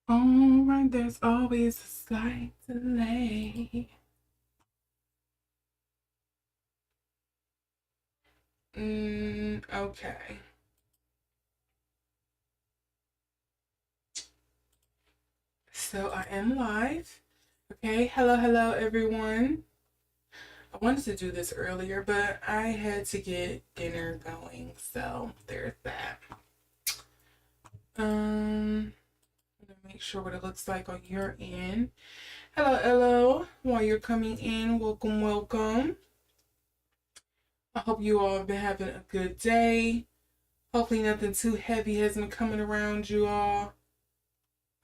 All right, there's always a slight delay. Okay. So I am live. Okay, hello everyone. I wanted to do this earlier, but I had to get dinner going, so there's that. Make sure what it looks like on your end. Hello. While you're coming in, welcome. I hope you all have been having a good day. Hopefully nothing too heavy has been coming around you all.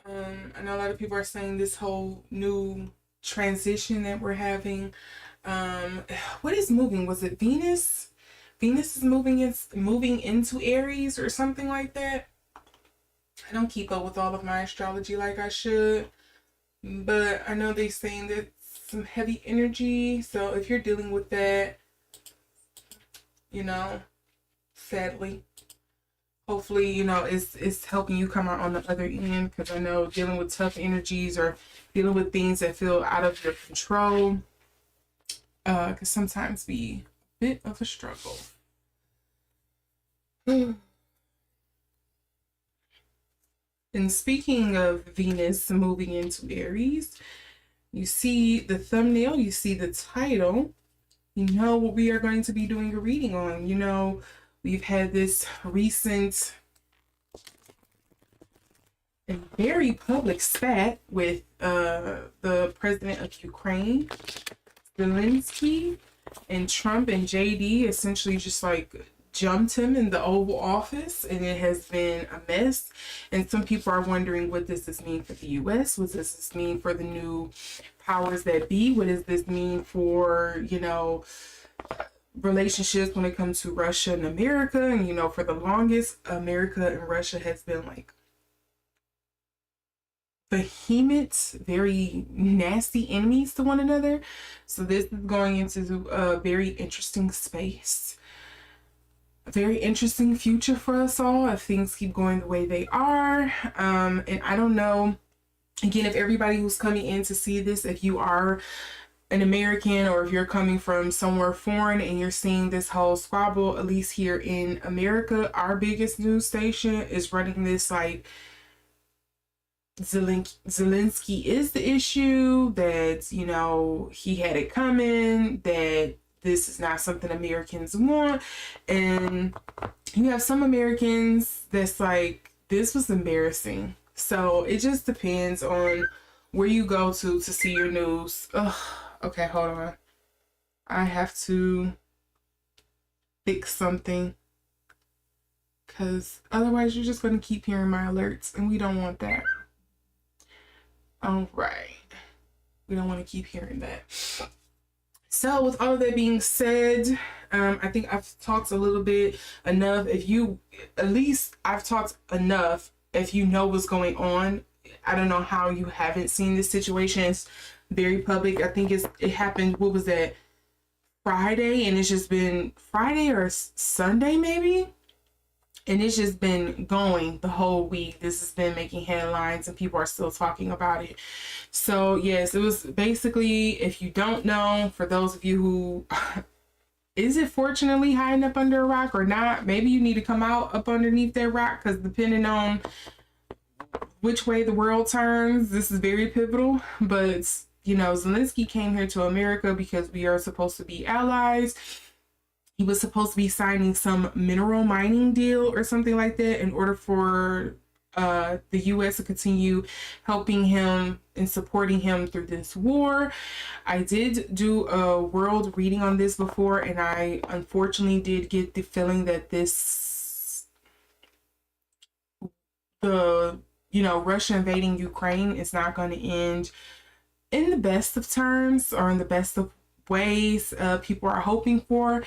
I know a lot of people are saying this whole new transition that we're having. What is moving? Was it Venus? Venus is moving into Aries or something like that. I don't keep up with all of my astrology like I should, but I know they're saying that some heavy energy. So if you're dealing with that, sadly, hopefully, it's helping you come out on the other end, because I know dealing with tough energies or dealing with things that feel out of your control can sometimes be a bit of a struggle. And speaking of Venus moving into Aries, you see the thumbnail, you see the title, you know what we are going to be doing a reading on. We've had this recent and very public spat with the president of Ukraine, Zelenskyy, and Trump and JD essentially just like jumped him in the Oval Office, and it has been a mess. And some people are wondering, what does this mean for the US? What does this mean for the new powers that be? What does this mean for, relationships when it comes to Russia and America? And, for the longest, America and Russia has been like behemoths, very nasty enemies to one another. So this is going into a very interesting space. A very interesting future for us all if things keep going the way they are. And I don't know, again, if everybody who's coming in to see this, if you are an American or if you're coming from somewhere foreign and you're seeing this whole squabble, at least here in America, our biggest news station is running this like Zelenskyy is the issue, that, he had it coming, that this is not something Americans want. And you have some Americans that's like, this was embarrassing. So it just depends on where you go to see your news. Ugh, okay, hold on. I have to fix something, because otherwise you're just going to keep hearing my alerts, and we don't want that. All right. We don't want to keep hearing that. So with all of that being said, I think I've talked a little bit enough. I've talked enough if you know what's going on. I don't know how you haven't seen this situation. It's very public. I think it happened, what was that, Friday? And it's just been Friday or Sunday maybe? And it's just been going the whole week. This has been making headlines and people are still talking about it. So yes, it was basically, if you don't know, for those of you who, is it fortunately hiding up under a rock or not? Maybe you need to come out up underneath that rock, because depending on which way the world turns, this is very pivotal. But, Zelenskyy came here to America because we are supposed to be allies. He was supposed to be signing some mineral mining deal or something like that in order for the U.S. to continue helping him and supporting him through this war. I did do a world reading on this before, and I unfortunately did get the feeling that Russia invading Ukraine is not going to end in the best of terms or in the best of ways people are hoping for.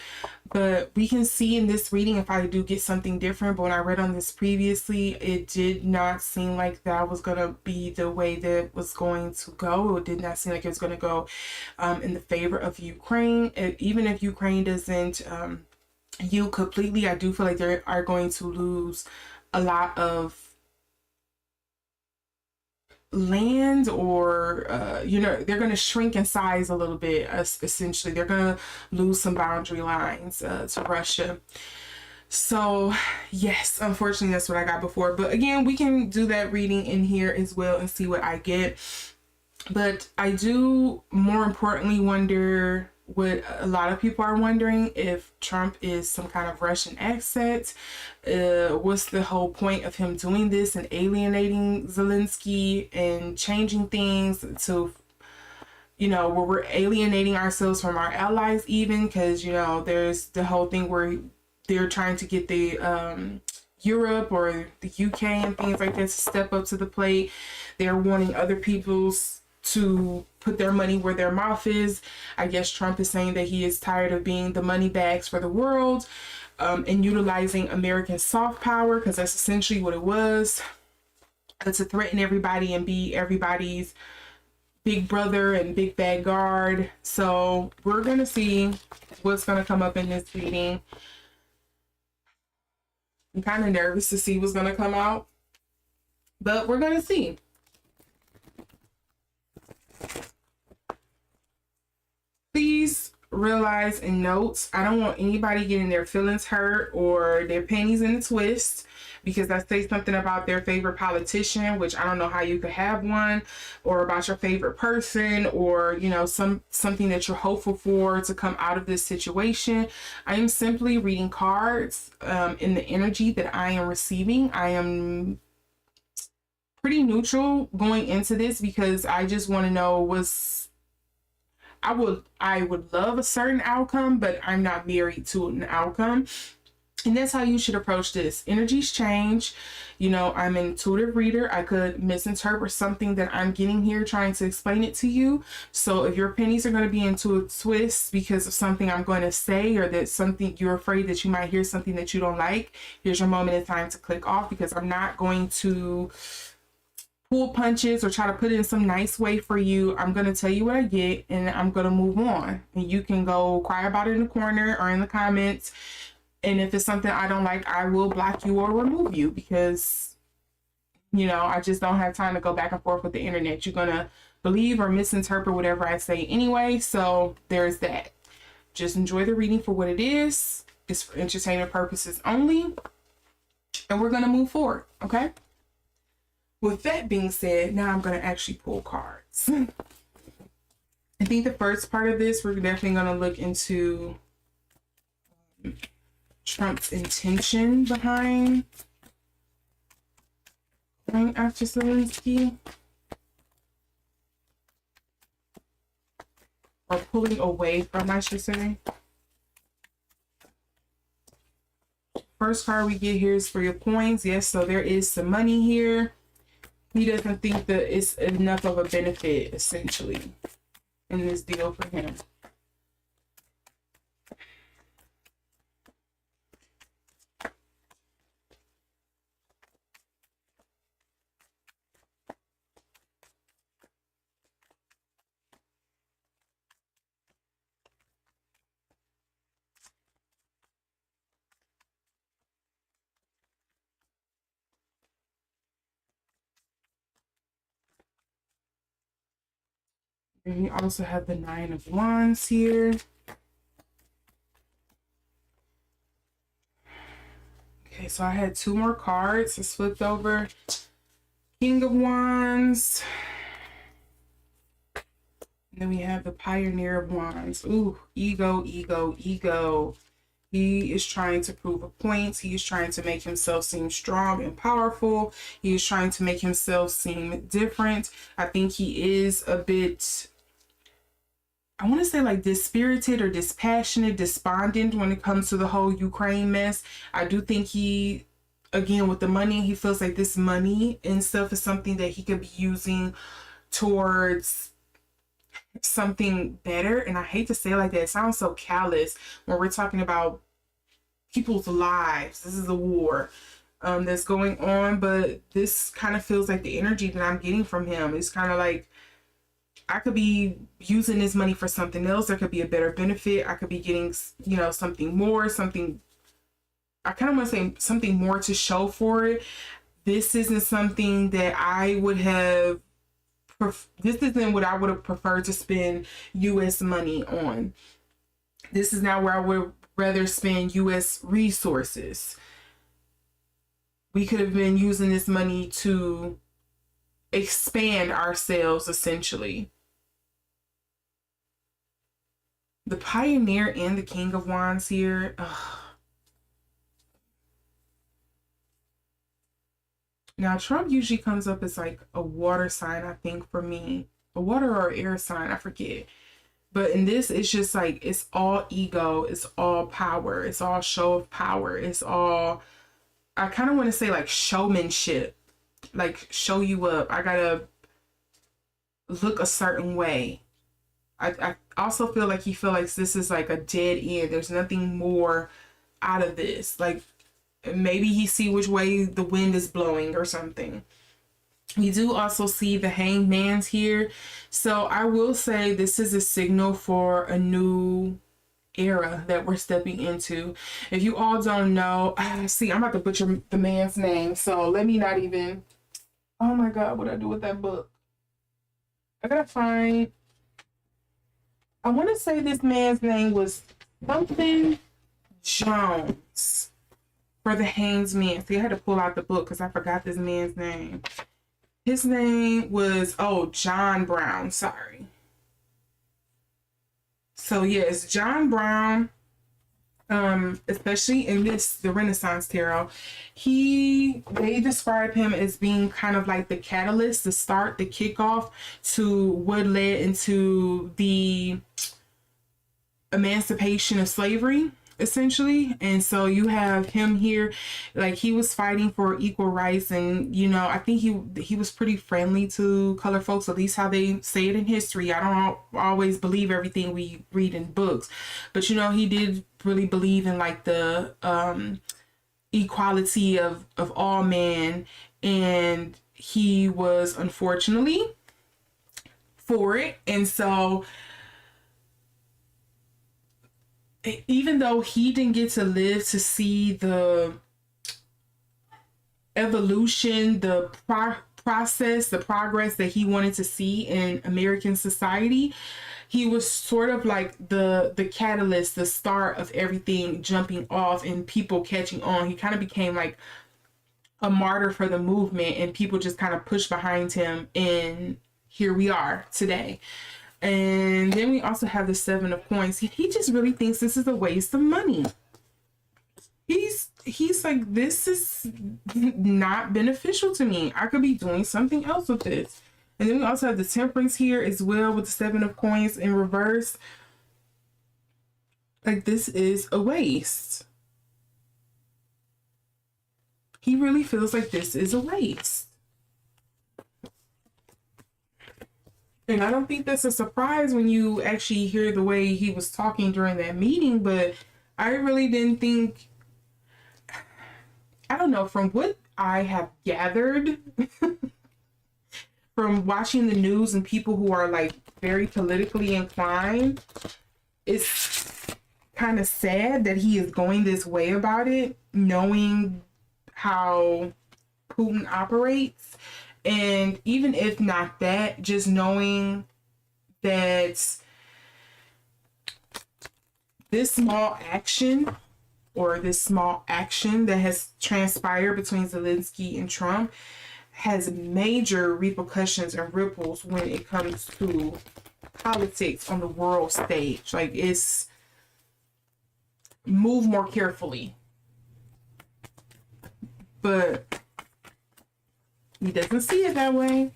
But we can see in this reading if I do get something different. But when I read on this previously, it did not seem like that was going to be the way that it was going to go. It did not seem like it was going to go in the favor of Ukraine. Even if Ukraine doesn't yield completely, I do feel like they are going to lose a lot of land, or they're going to shrink in size a little bit. Essentially, they're going to lose some boundary lines to Russia. So yes, unfortunately, that's what I got before. But again, we can do that reading in here as well and see what I get. But I do, more importantly, wonder what a lot of people are wondering, if Trump is some kind of Russian asset. What's the whole point of him doing this and alienating Zelenskyy and changing things to, where we're alienating ourselves from our allies even, because, there's the whole thing where they're trying to get the Europe or the UK and things like that to step up to the plate. They're wanting other people's to put their money where their mouth is. I guess Trump is saying that he is tired of being the money bags for the world and utilizing American soft power, because that's essentially what it was, to threaten everybody and be everybody's big brother and big bad guard. So we're going to see what's going to come up in this reading. I'm kind of nervous to see what's going to come out, but we're going to see. Please realize and note, I don't want anybody getting their feelings hurt or their panties in a twist because I say something about their favorite politician, which I don't know how you could have one, or about your favorite person, or something that you're hopeful for to come out of this situation. I am simply reading cards in the energy that I am receiving. I am pretty neutral going into this because I just want to know I would love a certain outcome, but I'm not married to an outcome. And that's how you should approach this. Energies change. I'm an intuitive reader. I could misinterpret something that I'm getting here trying to explain it to you. So if your pennies are going to be into a twist because of something I'm going to say, or that something you're afraid that you might hear something that you don't like, here's your moment in time to click off, because I'm not going to pull punches or try to put it in some nice way for you. I'm going to tell you what I get and I'm going to move on. And you can go cry about it in the corner or in the comments. And if it's something I don't like, I will block you or remove you, because, I just don't have time to go back and forth with the internet. You're going to believe or misinterpret whatever I say anyway. So there's that. Just enjoy the reading for what it is. It's for entertainment purposes only. And we're going to move forward. Okay. With that being said, now I'm going to actually pull cards. I think the first part of this, we're definitely going to look into Trump's intention behind going after Zelenskyy, or pulling away from, I should say. First card we get here is for your coins. Yes, so there is some money here. He doesn't think that it's enough of a benefit, essentially, in this deal for him. And you also have the Nine of Wands here. Okay, so I had two more cards. It's flipped over. King of Wands. And then we have the Pioneer of Wands. Ooh, ego, ego, ego. He is trying to prove a point. He is trying to make himself seem strong and powerful. He is trying to make himself seem different. I think he is a bit, I want to say like dispirited or dispassionate, despondent when it comes to the whole Ukraine mess. I do think he, again, with the money, he feels like this money and stuff is something that he could be using towards something better. And I hate to say it like that. It sounds so callous when we're talking about people's lives. This is a war that's going on, but this kind of feels like the energy that I'm getting from him. It's kind of like I could be using this money for something else. There could be a better benefit. I could be getting, you know, something more, something, I kind of want to say something more to show for it. This isn't something that I would have, this isn't what I would have preferred to spend US money on. This is not where I would rather spend US resources. We could have been using this money to expand ourselves, essentially. The Pioneer and the King of Wands here. Ugh. Now, Trump usually comes up as like a water sign, I think, for me. A water or air sign, I forget. But in this, it's just like, it's all ego. It's all power. It's all show of power. It's all, I kind of want to say like showmanship. Like, show you up. I gotta look a certain way. I also feel like he feels like this is like a dead end. There's nothing more out of this. Like, maybe he see which way the wind is blowing or something. We do also see the Hanged Man's here. So I will say this is a signal for a new era that we're stepping into. If you all don't know, see, I'm about to butcher the man's name. So let me not even, oh my God, what I do with that book? I gotta find, I want to say this man's name was something Jones for the Hanged Man. See, I had to pull out the book because I forgot this man's name. His name was, oh, John Brown. Sorry. So yes, John Brown, especially in this, the Renaissance Tarot, they describe him as being kind of like the catalyst, the start, the kickoff to what led into the emancipation of slavery, essentially. And so you have him here, like he was fighting for equal rights, and you know, I think he was pretty friendly to colored folks, at least how they say it in history. I don't always believe everything we read in books, but you know, he did really believe in like the equality of all men, and he was unfortunately for it. And so even though he didn't get to live to see the evolution, the process, the progress that he wanted to see in American society, he was sort of like the catalyst, the start of everything jumping off and people catching on. He kind of became like a martyr for the movement, and people just kind of pushed behind him, and here we are today. And then we also have the Seven of Coins. He just really thinks this is a waste of money. He's like, this is not beneficial to me. I could be doing something else with this. And then we also have the Temperance here as well with the Seven of Coins in reverse. Like, this is a waste. He really feels like this is a waste. And I don't think that's a surprise when you actually hear the way he was talking during that meeting, but I really didn't think, I don't know, from what I have gathered from watching the news and people who are like very politically inclined, it's kind of sad that he is going this way about it, knowing how Putin operates. And even if not that, just knowing that this small action that has transpired between Zelenskyy and Trump has major repercussions and ripples when it comes to politics on the world stage. Like, it's move more carefully. But he doesn't see it that way.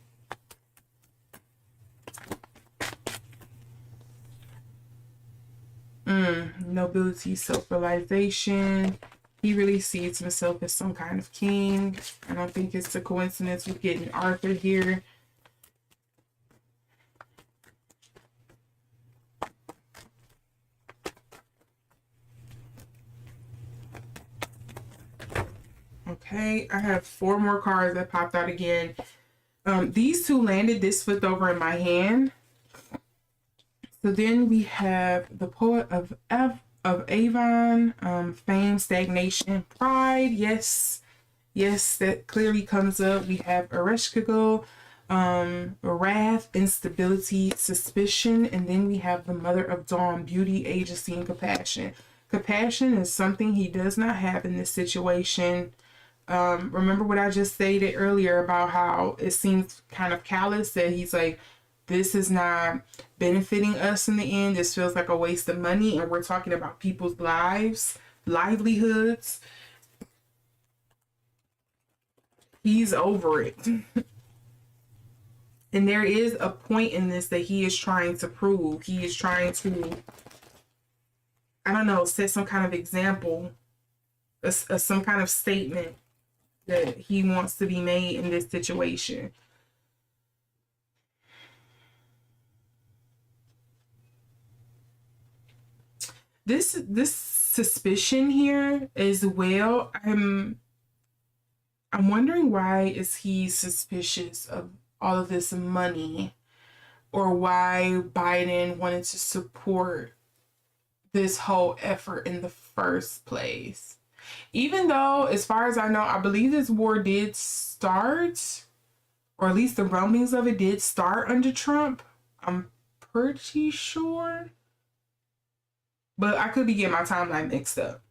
Nobility, self-realization. He really sees himself as some kind of king. I don't think it's a coincidence with getting Arthur here. Okay, I have 4 more cards that popped out again. These 2 landed. This flipped over in my hand. So then we have the Poet of Avon, fame, stagnation, pride. Yes, that clearly comes up. We have Ereshkigal, wrath, instability, suspicion, and then we have the Mother of Dawn, beauty, agency, and compassion. Compassion is something he does not have in this situation. Remember what I just stated earlier about how it seems kind of callous, that he's like, this is not benefiting us in the end. This feels like a waste of money, and we're talking about people's lives, livelihoods. He's over it. And there is a point in this that he is trying to prove. He is trying to, I don't know, set some kind of example, some kind of statement that he wants to be made in this situation. This suspicion here as well, I'm wondering, why is he suspicious of all of this money, or why Biden wanted to support this whole effort in the first place. Even though, as far as I know, I believe this war did start, or at least the rumblings of it did start under Trump. I'm pretty sure. But I could be getting my timeline mixed up.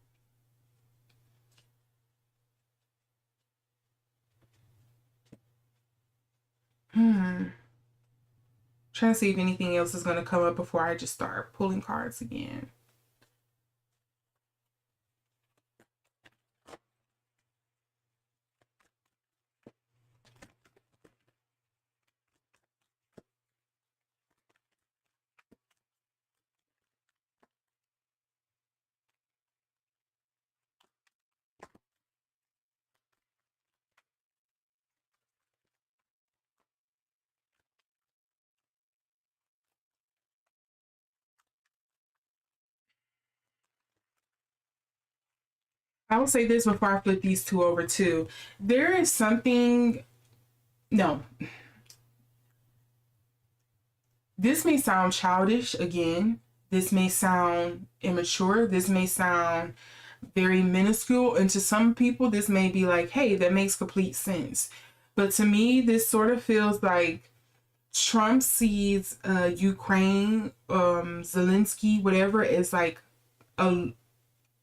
Trying to see if anything else is going to come up before I just start pulling cards again. I will say this before I flip these 2 over too. There is something, no. This may sound childish again. This may sound immature. This may sound very minuscule. And to some people, this may be like, hey, that makes complete sense. But to me, this sort of feels like Trump sees Ukraine, Zelenskyy, whatever, as like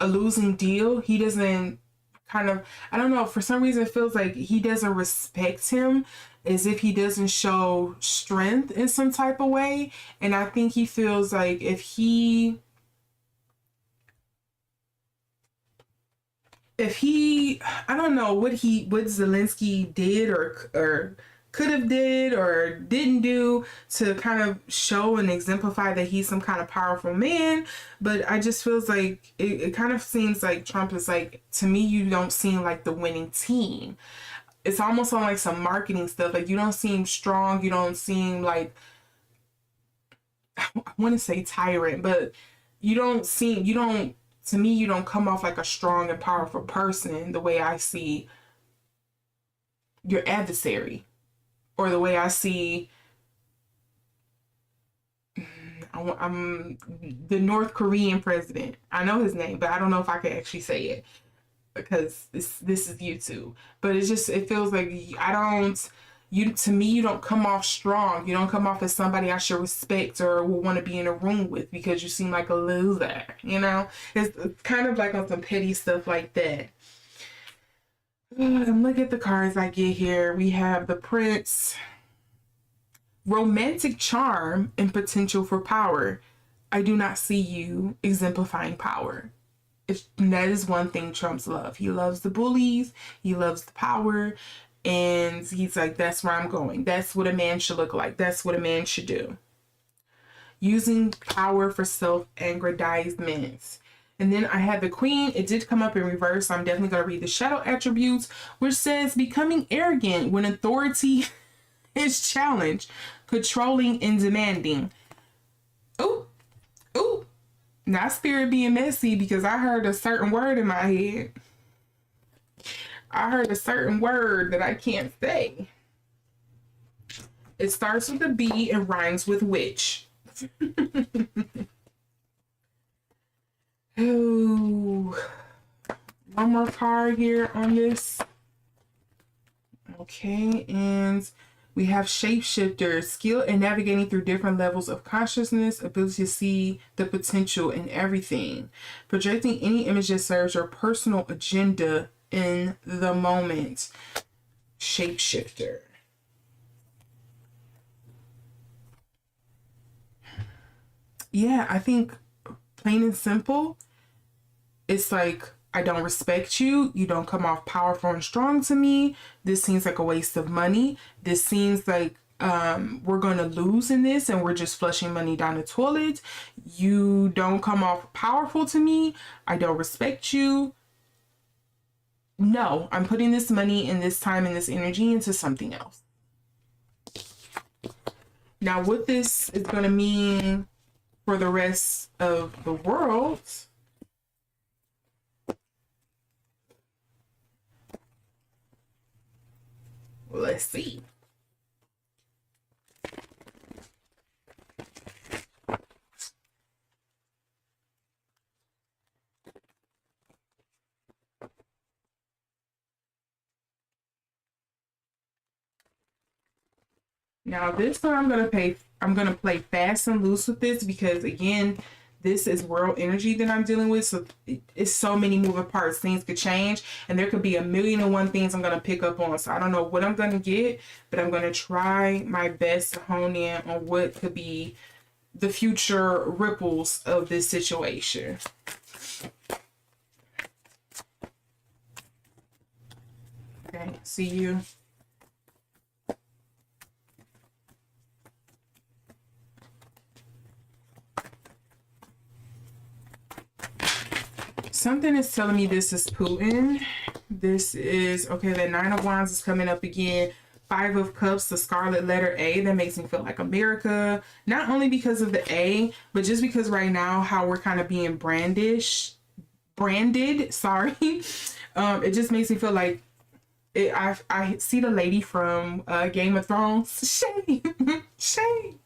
a losing deal. He doesn't kind of, I don't know, for some reason it feels like he doesn't respect him, as if he doesn't show strength in some type of way. And I think he feels like if he I don't know what Zelenskyy did or could have did or didn't do to kind of show and exemplify that he's some kind of powerful man. But I just feels like it kind of seems like Trump is like, to me, you don't seem like the winning team. It's almost on like some marketing stuff. Like, you don't seem strong. You don't seem like, I want to say tyrant, but to me, you don't come off like a strong and powerful person the way I see your adversary, or the way I see I'm the North Korean president. I know his name, but I don't know if I could actually say it because this is YouTube. But it feels like to me, you don't come off strong. You don't come off as somebody I should respect or will want to be in a room with, because you seem like a loser, you know? It's kind of like on some petty stuff like that. And look at the cards I get here. We have the Prince, romantic charm and potential for power. I do not see you exemplifying power. That is one thing Trump's love. He loves the bullies. He loves the power. And he's like, that's where I'm going. That's what a man should look like. That's what a man should do. Using power for self-aggrandizement. And then I have the Queen. It did come up in reverse, so I'm definitely going to read the shadow attributes, which says becoming arrogant when authority is challenged, controlling and demanding. Ooh. Not spirit being messy, because I heard a certain word in my head. I heard a certain word that I can't say. It starts with a B and rhymes with witch. Oh, one more card here on this. Okay, and we have shapeshifter, skill in navigating through different levels of consciousness, ability to see the potential in everything, projecting any image that serves your personal agenda in the moment. Shapeshifter. Yeah, I think plain and simple, it's like, I don't respect you. You don't come off powerful and strong to me. This seems like a waste of money. This seems like we're going to lose in this and we're just flushing money down the toilet. You don't come off powerful to me. I don't respect you. No, I'm putting this money and this time and this energy into something else. Now, what this is going to mean for the rest of the world, let's see. Now this one I'm gonna play fast and loose with this because again, this is world energy that I'm dealing with. So it's so many moving parts. Things could change and there could be a million and one things I'm gonna pick up on. So I don't know what I'm gonna get, but I'm gonna try my best to hone in on what could be the future ripples of this situation. Okay, see you. Something is telling me this is Putin. This is, okay, the Nine of Wands is coming up again. Five of Cups, the scarlet letter A. That makes me feel like America. Not only because of the A, but just because right now how we're kind of being branded, sorry. It just makes me feel like I see the lady from Game of Thrones. Shame. Shame.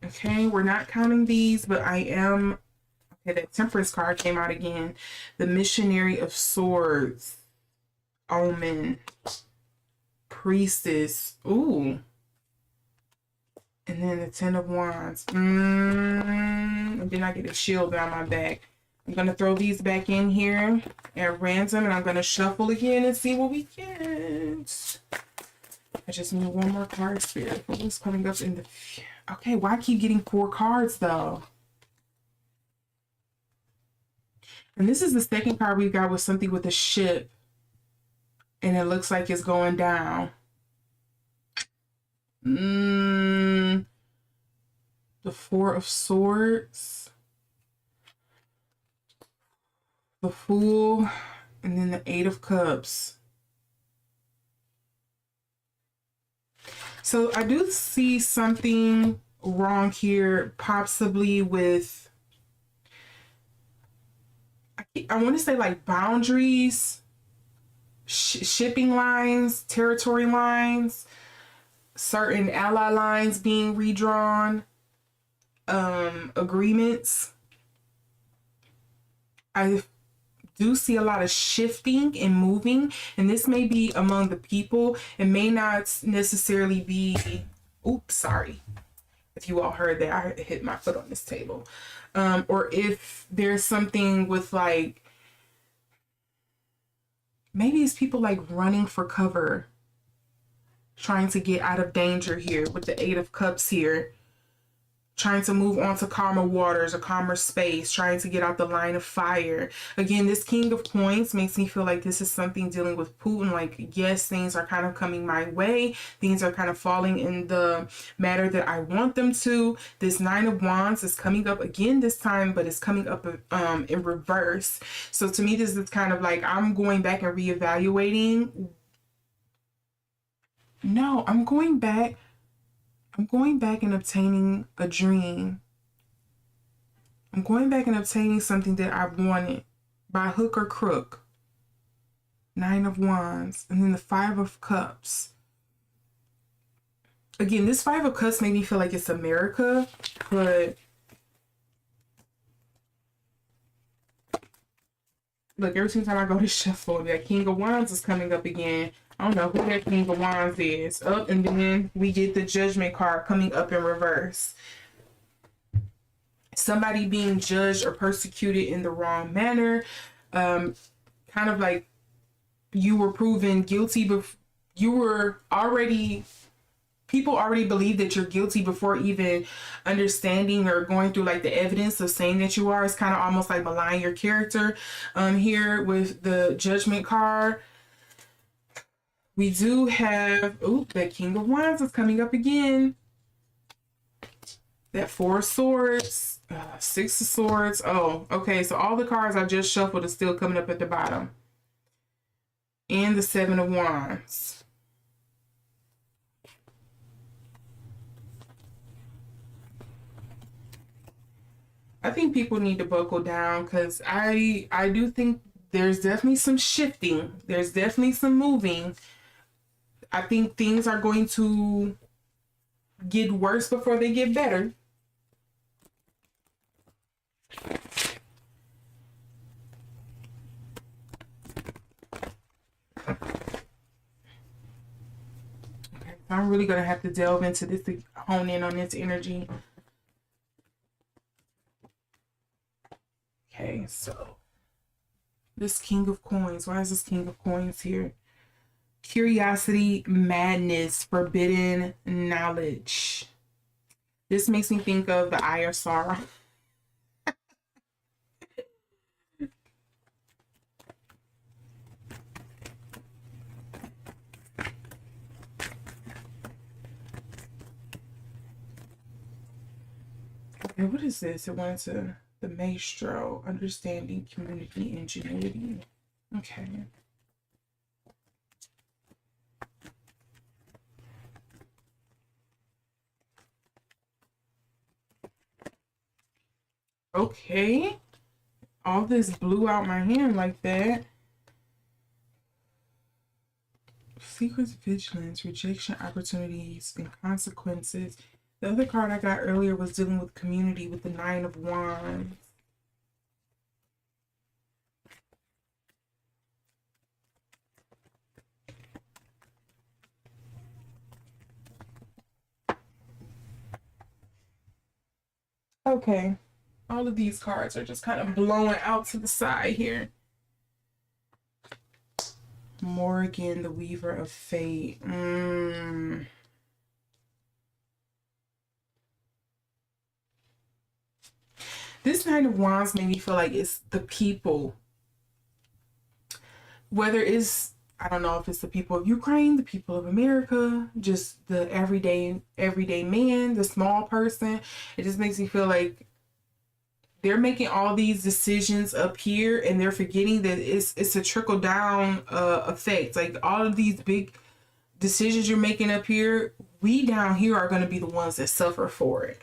Okay, we're not counting these, but I am. Okay, that Temperance card came out again. The Missionary of Swords. Omen. Priestess. Ooh. And then the Ten of Wands. And then I get a shield down my back. I'm going to throw these back in here at random, and I'm going to shuffle again and see what we get. I just need one more card, Spirit. What's coming up in the... Okay, why keep getting 4 cards, though? And this is the second card we got with something with a ship. And it looks like it's going down. The Four of Swords. The Fool. And then the Eight of Cups. So I do see something wrong here, possibly with, I want to say like boundaries, shipping lines, territory lines, certain ally lines being redrawn, agreements. I do see a lot of shifting and moving, and this may be among the people. It may not necessarily be, oops, sorry if you all heard that, I hit my foot on this table. Or if there's something with like, maybe it's people like running for cover, trying to get out of danger here with the Eight of Cups here. Trying to move on to calmer waters or calmer space, trying to get out the line of fire. Again, this King of Coins makes me feel like this is something dealing with Putin. Like, yes, things are kind of coming my way. Things are kind of falling in the manner that I want them to. This Nine of Wands is coming up again this time, but it's coming up in reverse. So to me, this is kind of like I'm going back and reevaluating. No, I'm going back and obtaining a dream. I'm going back and obtaining something that I wanted by hook or crook. 9 of Wands. And then the 5 of Cups. Again, this 5 of Cups made me feel like it's America, but look, every single time I go to shuffle, that King of Wands is coming up again. I don't know who that King of Wands is. Up, and then we get the Judgment card coming up in reverse. Somebody being judged or persecuted in the wrong manner. Kind of like you were proven guilty, but you were already... People already believe that you're guilty before even understanding or going through like the evidence of saying that you are. It's kind of almost like malign your character. Here with the Judgment card, we do have, that King of Wands is coming up again. That 4 of Swords, 6 of Swords. Oh, okay. So all the cards I just shuffled are still coming up at the bottom. And the 7 of Wands. I think people need to buckle down, because I do think there's definitely some shifting. There's definitely some moving. I think things are going to get worse before they get better. Okay, so I'm really going to have to delve into this to hone in on this energy. Okay, so this King of Coins. Why is this King of Coins here? Curiosity, madness, forbidden knowledge. This makes me think of the Eye of Sorrow. Okay, what is this? It went to the Maestro, understanding, community, ingenuity. Okay. Okay. All this blew out my hand like that. Secrets, vigilance, rejection, opportunities, and consequences. The other card I got earlier was dealing with community with the 9 of Wands. Okay. All of these cards are just kind of blowing out to the side here. Morgan, the Weaver of Fate. This 9 of Wands made me feel like it's the people. Whether it's, I don't know if it's the people of Ukraine, the people of America, just the everyday man, the small person. It just makes me feel like they're making all these decisions up here, and they're forgetting that it's a trickle down effect. Like all of these big decisions you're making up here, we down here are going to be the ones that suffer for it.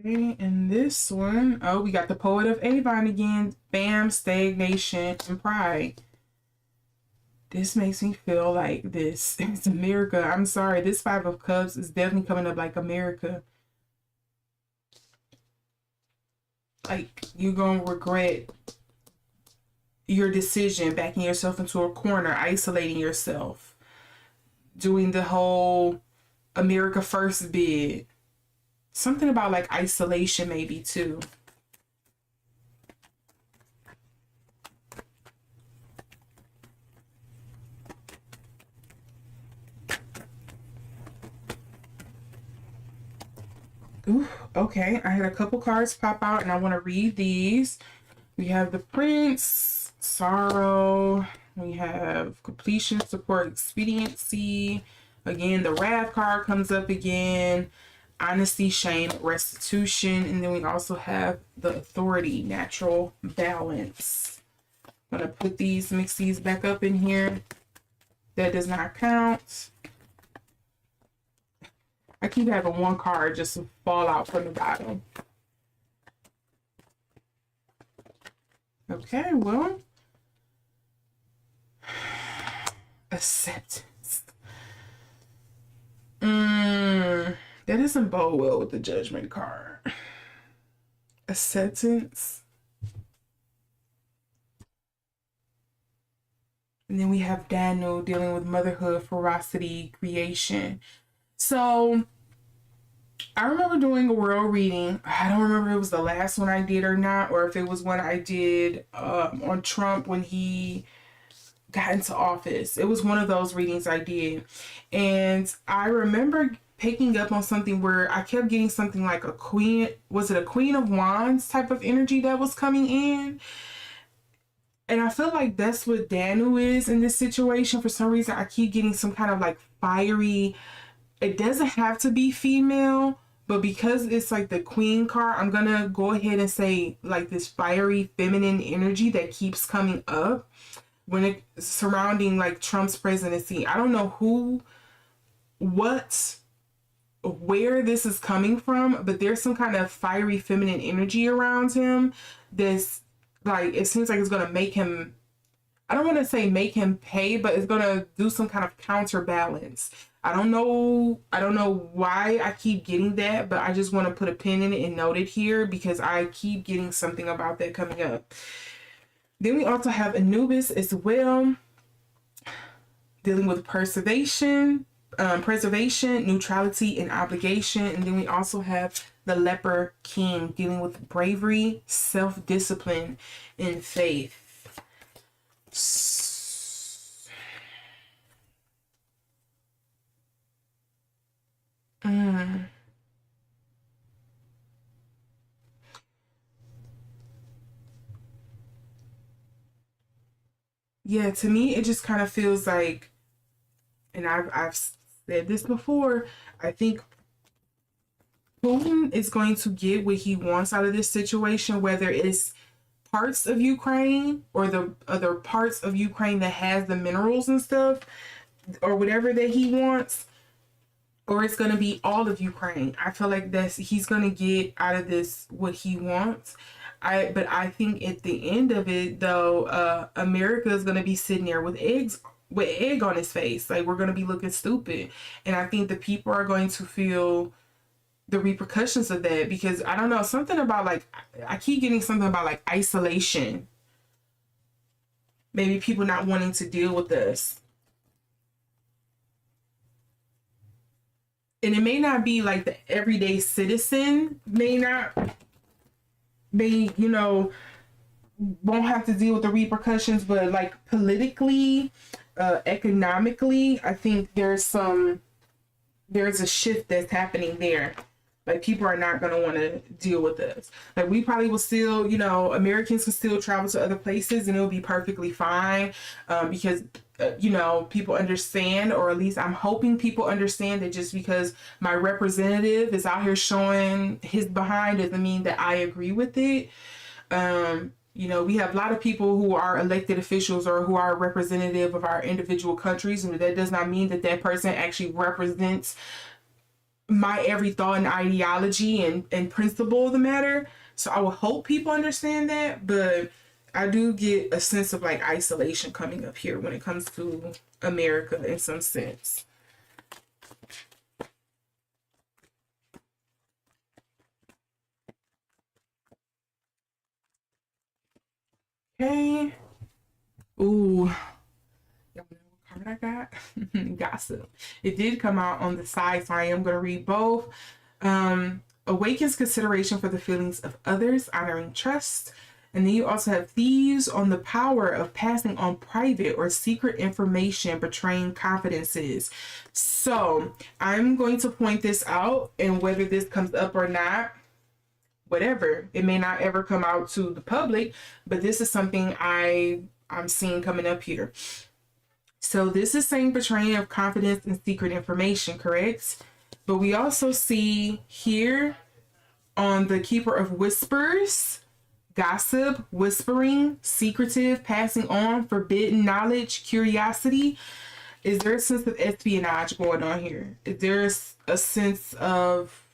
Okay, and this one, oh, we got the Poet of Avon again. Bam, stagnation, and pride. This makes me feel like this is America. I'm sorry, this 5 of Cups is definitely coming up like America. Like, you're going to regret your decision, backing yourself into a corner, isolating yourself, doing the whole America First bid. Something about like isolation maybe too. Ooh, okay, I had a couple cards pop out and I want to read these. We have the Prince, Sorrow. We have Completion, Support, Expediency. Again, the Wrath card comes up again. Honesty, Shame, Restitution. And then we also have the Authority, Natural Balance. I'm going to put these, mix these back up in here. That does not count. I keep having one card just fall out from the bottom. Okay, well, acceptance. That doesn't bode well with the Judgment card. Acceptance. And then we have Daniel dealing with motherhood, ferocity, creation. So I remember doing a world reading. I don't remember if it was the last one I did or not, or if it was one I did on Trump when he got into office. It was one of those readings I did. And I remember picking up on something where I kept getting something like a queen, was it a Queen of Wands type of energy that was coming in? And I feel like that's what Danu is in this situation. For some reason, I keep getting some kind of like fiery, it doesn't have to be female, but because it's like the Queen card, I'm going to go ahead and say like this fiery feminine energy that keeps coming up when it's surrounding like Trump's presidency. I don't know who, what, where this is coming from, but there's some kind of fiery feminine energy around him. This, like, it seems like it's going to make him, I don't want to say make him pay, but it's going to do some kind of counterbalance. I don't know why I keep getting that, but I just want to put a pin in it and note it here because I keep getting something about that coming up. Then we also have Anubis as well, dealing with preservation, neutrality, and obligation. And then we also have the Leper King, dealing with bravery, self-discipline, and faith. Yeah, to me, it just kind of feels like, and I've said this before, I think Putin is going to get what he wants out of this situation, whether it's parts of Ukraine or the other parts of Ukraine that has the minerals and stuff, or whatever that he wants, or it's going to be all of Ukraine. I feel like he's going to get out of this what he wants. But I think at the end of it, though, America is going to be sitting there with egg on his face. Like, we're going to be looking stupid. And I think the people are going to feel the repercussions of that because I don't know, something about like, I keep getting something about like isolation. Maybe people not wanting to deal with this. And it may not be like the everyday citizen won't have to deal with the repercussions, but like politically, economically, I think there's a shift that's happening there. Like, people are not going to want to deal with this. Like, we probably will still, Americans can still travel to other places and it'll be perfectly fine because, people understand, or at least I'm hoping people understand that just because my representative is out here showing his behind doesn't mean that I agree with it. We have a lot of people who are elected officials or who are representative of our individual countries, and that does not mean that that person actually represents my every thought and ideology and principle of the matter. So I will hope people understand that, but I do get a sense of like isolation coming up here when it comes to America in some sense. Okay. Ooh. Y'all know what card I got? Gossip. It did come out on the side, so I am going to read both. Awakens consideration for the feelings of others, honoring trust. And then you also have thieves on the power of passing on private or secret information, betraying confidences. So I'm going to point this out, and whether this comes up or not, whatever, it may not ever come out to the public, but this is something I'm seeing coming up here. So this is saying betraying of confidence and secret information, correct? But we also see here on the Keeper of Whispers, gossip, whispering, secretive, passing on, forbidden knowledge, curiosity. Is there a sense of espionage going on here? Is there a sense of,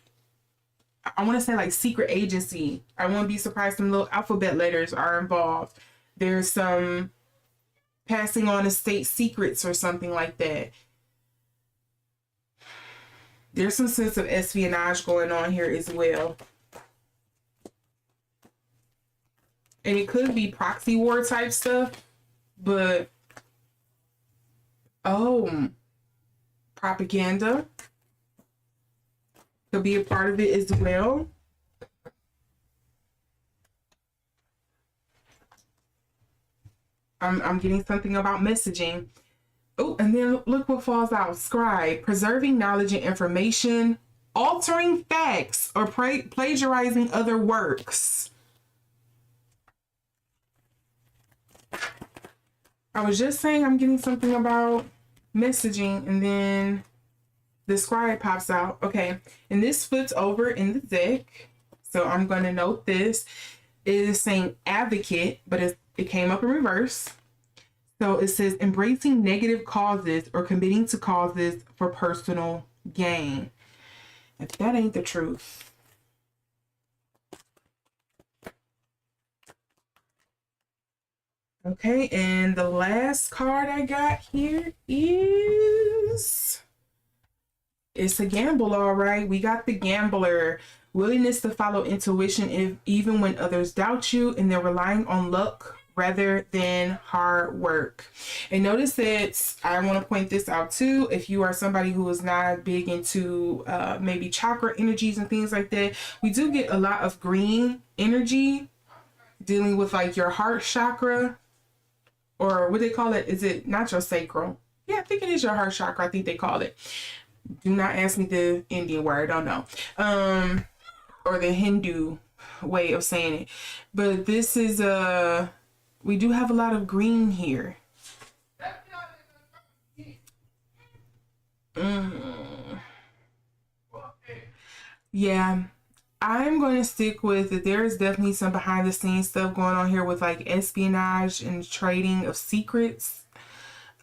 I want to say like secret agency? I won't be surprised some little alphabet letters are involved. There's some passing on of state secrets or something like that. There's some sense of espionage going on here as well. And it could be proxy war type stuff, but propaganda could be a part of it as well. I'm getting something about messaging. Oh, and then look what falls out. Scribe, preserving knowledge and information, altering facts, or plagiarizing other works. I was just saying I'm getting something about messaging, and then the scribe pops out. Okay, and this flips over in the deck. So I'm going to note this. It is saying advocate, but it came up in reverse. So it says embracing negative causes or committing to causes for personal gain. If that ain't the truth. Okay, and the last card I got here is, it's a gamble, all right. We got the gambler. Willingness to follow intuition even when others doubt you, and they're relying on luck rather than hard work. And notice that I want to point this out too. If you are somebody who is not big into maybe chakra energies and things like that, we do get a lot of green energy dealing with like your heart chakra, or what they call it. Is it not your sacral? Yeah, I think it is your heart chakra. I think they call it. Do not ask me the Indian word. I don't know. Or the Hindu way of saying it. But this is we do have a lot of green here. Yeah, I'm going to stick with that. There is definitely some behind the scenes stuff going on here with like espionage and trading of secrets,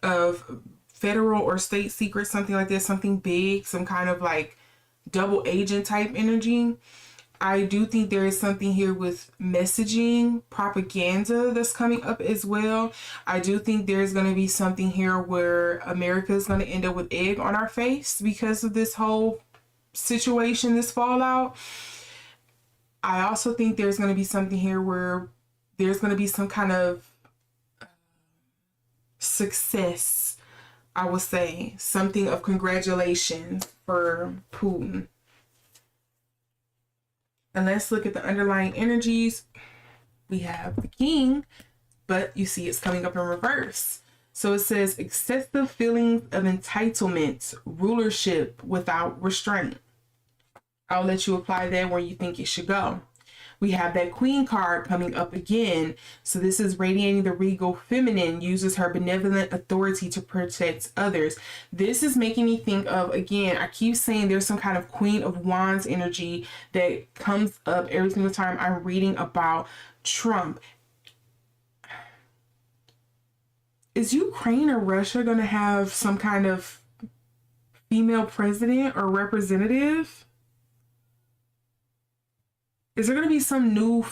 of federal or state secrets, something like this, something big, some kind of like double agent type energy. I do think there is something here with messaging, propaganda that's coming up as well. I do think there's going to be something here where America is going to end up with egg on our face because of this whole situation, this fallout. I also think there's going to be something here where there's going to be some kind of success, I would say, something of congratulations for Putin. And let's look at the underlying energies. We have the king, but you see it's coming up in reverse. So it says excessive feelings of entitlement, rulership without restraint. I'll let you apply that where you think it should go. We have that queen card coming up again. So this is radiating the regal feminine, uses her benevolent authority to protect others. This is making me think of, again, I keep saying there's some kind of Queen of Wands energy that comes up every single time I'm reading about Trump. Is Ukraine or Russia going to have some kind of female president or representative? Is there going to be some new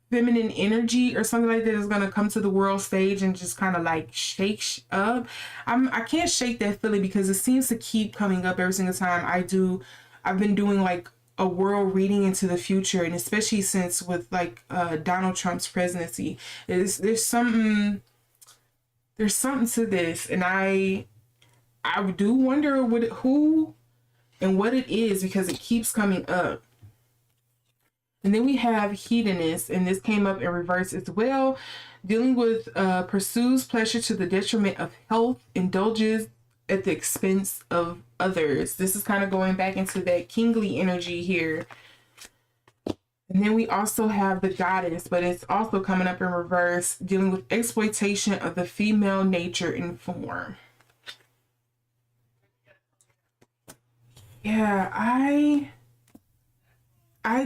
feminine energy or something like that that's going to come to the world stage and just kind of like shake up? I can't shake that feeling because it seems to keep coming up every single time I've been doing like a world reading into the future, and especially since with like Donald Trump's presidency, there's something to this, and I do wonder who and what it is because it keeps coming up. And then we have hedonist, and this came up in reverse as well. Dealing with pursues pleasure to the detriment of health, indulges at the expense of others. This is kind of going back into that kingly energy here. And then we also have the goddess, but it's also coming up in reverse, dealing with exploitation of the female nature in form. Yeah, I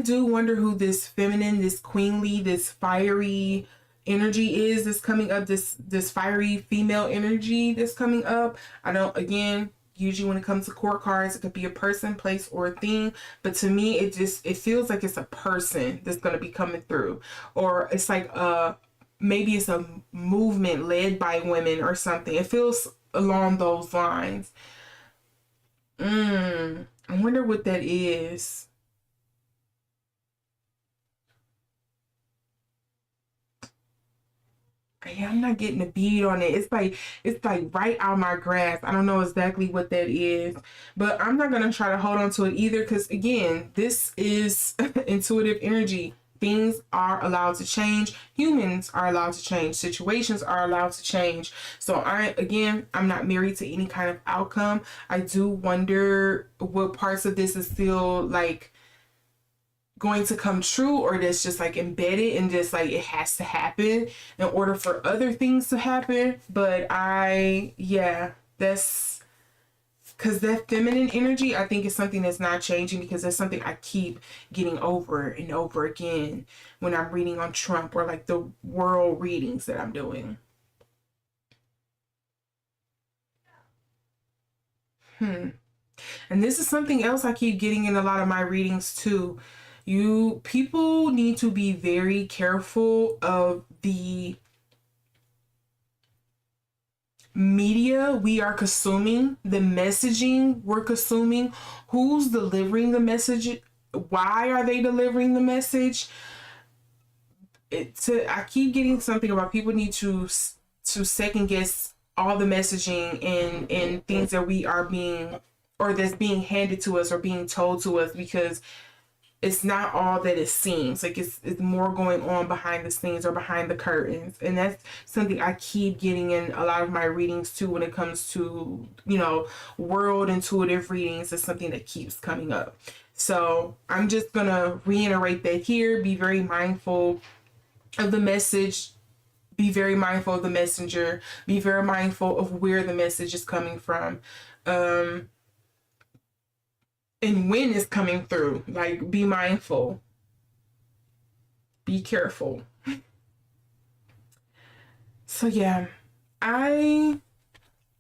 do wonder who this feminine, this queenly, this fiery energy is that's coming up, this fiery female energy that's coming up. I don't, again, usually when it comes to court cards, it could be a person, place, or a thing, but to me it feels like it's a person that's going to be coming through, or it's like maybe it's a movement led by women or something. It feels along those lines. I wonder what that is. Yeah, I'm not getting a bead on it. It's like right out of my grasp. I don't know exactly what that is, but I'm not gonna try to hold on to it either, because again, this is intuitive energy. Things are allowed to change. Humans are allowed to change. Situations are allowed to change. So I'm not married to any kind of outcome. I do wonder what parts of this is still like going to come true, or that's just like embedded and just like it has to happen in order for other things to happen. But that's because that feminine energy, I think, is something that's not changing, because that's something I keep getting over and over again when I'm reading on Trump, or like the world readings that I'm doing. And this is something else I keep getting in a lot of my readings too. People need to be very careful of the media we are consuming, the messaging we're consuming, who's delivering the message, why are they delivering the message. I keep getting something about people need to second guess all the messaging and things that we are being, or that's being handed to us or being told to us, because it's not all that it seems like. It's more going on behind the scenes or behind the curtains, and that's something I keep getting in a lot of my readings too. When it comes to, world intuitive readings, is something that keeps coming up. So I'm just gonna reiterate that here. Be very mindful of the message. Be very mindful of the messenger. Be very mindful of where the message is coming from. And when it's coming through. Like, be mindful. Be careful. So yeah, I'm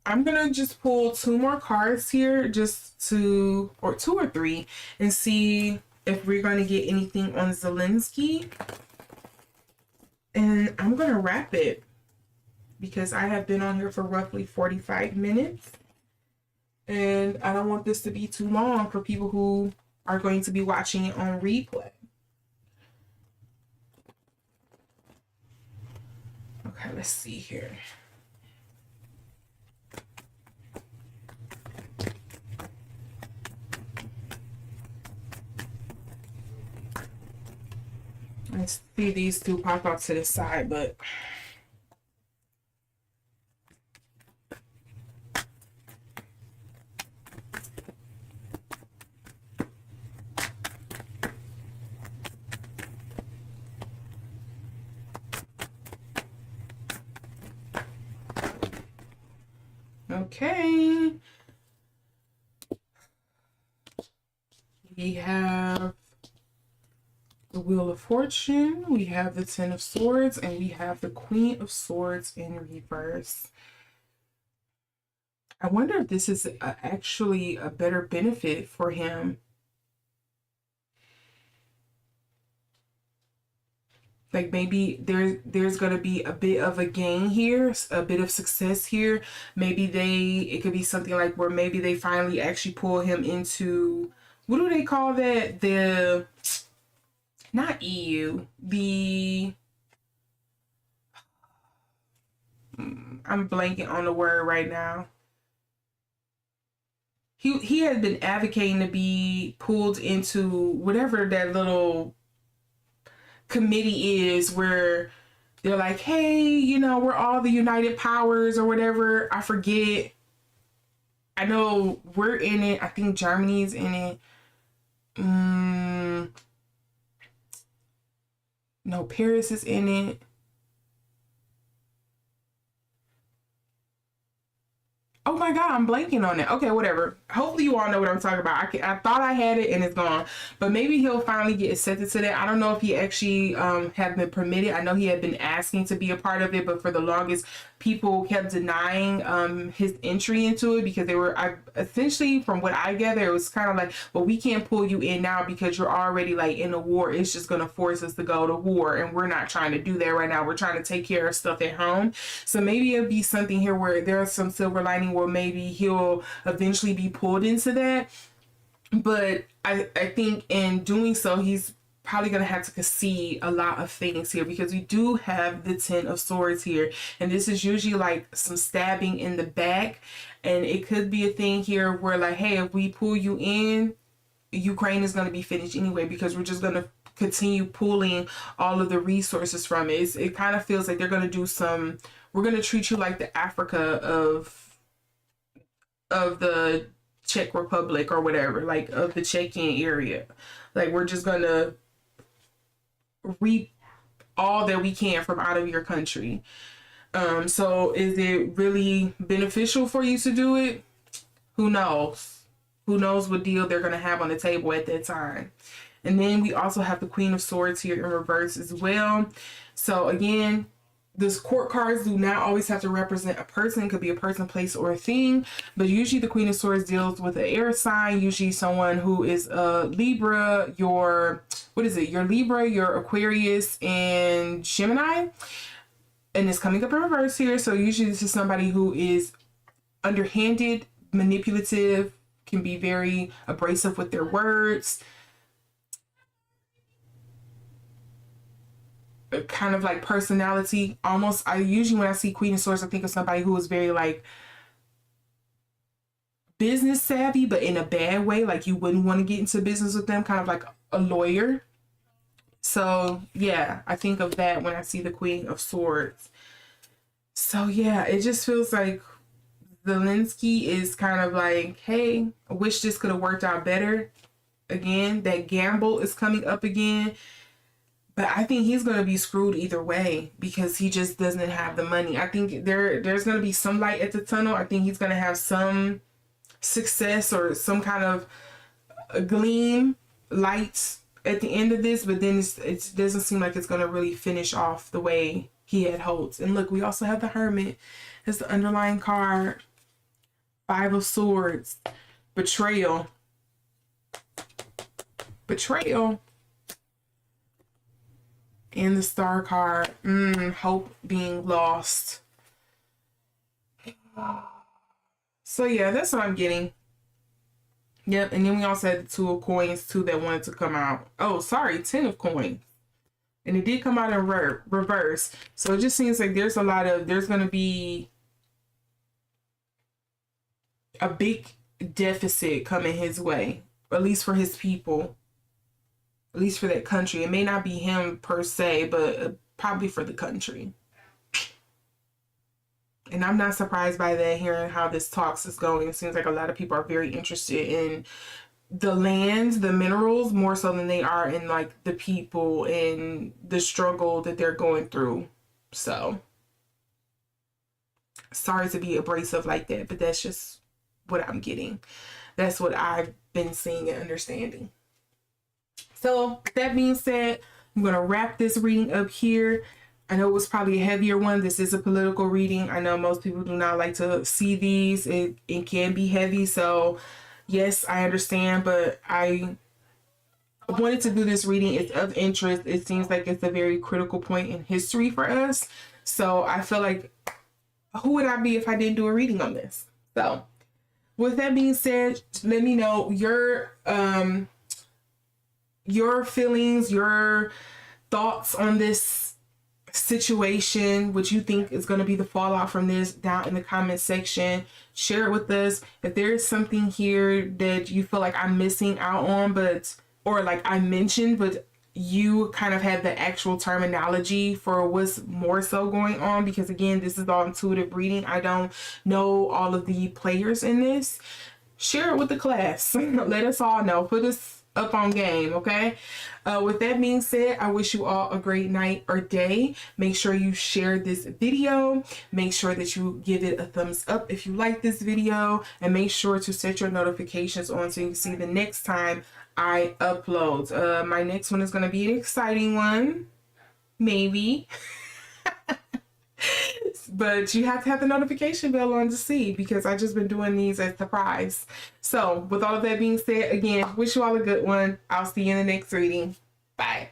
gonna just pull 2 more cards here, or 2 or 3, and see if we're gonna get anything on Zelenskyy. And I'm gonna wrap it, because I have been on here for roughly 45 minutes. And I don't want this to be too long for people who are going to be watching it on replay. Okay, let's see here. I see these 2 pop up to the side, but okay. We have the Wheel of Fortune, we have the 10 of Swords, and we have the Queen of Swords in reverse. I wonder if this is actually a better benefit for him. Like, maybe there's going to be a bit of a gain here, a bit of success here. Maybe it could be something like where maybe they finally actually pull him into, what do they call that? Not EU, I'm blanking on the word right now. He has been advocating to be pulled into whatever that little committee is where they're like, hey, you know, we're all the United Powers or whatever. I forget. I know we're in it. I think Germany's in it. No, Paris is in it. Oh my God, I'm blanking on it. Okay, whatever. Hopefully you all know what I'm talking about. I thought I had it and it's gone. But maybe he'll finally get accepted to that. I don't know if he actually have been permitted. I know he had been asking to be a part of it, but for the longest, people kept denying his entry into it because they were, essentially, from what I gather, it was kind of like, well, we can't pull you in now because you're already like in a war. It's just going to force us to go to war. And we're not trying to do that right now. We're trying to take care of stuff at home. So maybe it'll be something here where there's some silver lining where maybe he'll eventually be pulled into that. But I think in doing so, he's probably going to have to concede a lot of things here because we do have the 10 of Swords here. And this is usually like some stabbing in the back. And it could be a thing here where like, hey, if we pull you in, Ukraine is going to be finished anyway because we're just going to continue pulling all of the resources from it. It kind of feels like they're going to do some, we're going to treat you like the Africa of the Czech Republic or whatever, like of the Czechian area. Like we're just going to reap all that we can from out of your country. So is it really beneficial for you to do it? Who knows? Who knows what deal they're going to have on the table at that time. And then we also have the Queen of Swords here in reverse as well. So again, this court cards do not always have to represent a person. It could be a person, place, or a thing. But usually the Queen of Swords deals with an air sign. Usually someone who is a Libra, your Libra, your Aquarius, and Gemini. And it's coming up in reverse here. So usually this is somebody who is underhanded, manipulative, can be very abrasive with their words. Kind of like personality almost. I usually, when I see Queen of Swords, I think of somebody who is very like business savvy, but in a bad way. Like you wouldn't want to get into business with them, kind of like a lawyer. So yeah, I think of that when I see the Queen of Swords. So yeah, it just feels like Zelenskyy is kind of like, hey, I wish this could have worked out better. Again, that gamble is coming up again. But I think he's going to be screwed either way because he just doesn't have the money. I think there's going to be some light at the tunnel. I think he's going to have some success or some kind of a gleam, light at the end of this. But then it doesn't seem like it's going to really finish off the way he had hoped. And look, we also have the Hermit as the underlying card. 5 of Swords. Betrayal. Betrayal. And the Star card, hope being lost. So yeah, that's what I'm getting. Yep, and then we also had the 2 of Coins too that wanted to come out. Oh, sorry, 10 of Coins. And it did come out in reverse. So it just seems like there's going to be a big deficit coming his way, at least for his people. At least for that country. It may not be him per se, but probably for the country. And I'm not surprised by that, hearing how this talks is going. It seems like a lot of people are very interested in the lands, the minerals, more so than they are in like the people and the struggle that they're going through. So sorry to be abrasive like that, but that's just what I'm getting. That's what I've been seeing and understanding. So that being said, I'm going to wrap this reading up here. I know it was probably a heavier one. This is a political reading. I know most people do not like to see these. It can be heavy. So yes, I understand, but I wanted to do this reading. It's of interest. It seems like it's a very critical point in history for us. So I feel like, who would I be if I didn't do a reading on this? So with that being said, let me know your feelings, your thoughts on this situation, what you think is going to be the fallout from this, down in the comment section. Share it with us. If there's something here that you feel like I'm missing out on, or like I mentioned, but you kind of have the actual terminology for what's more so going on, because again, this is all intuitive reading. I don't know all of the players in this. Share it with the class. Let us all know. Put us up on game, okay? With that being said, I wish you all a great night or day. Make sure you share this video. Make sure that you give it a thumbs up if you like this video, and make sure to set your notifications on so you can see the next time I upload. My next one is going to be an exciting one, maybe. But you have to have the notification bell on to see, because I've just been doing these as surprise. So with all of that being said, again, wish you all a good one. I'll see you in the next reading. Bye.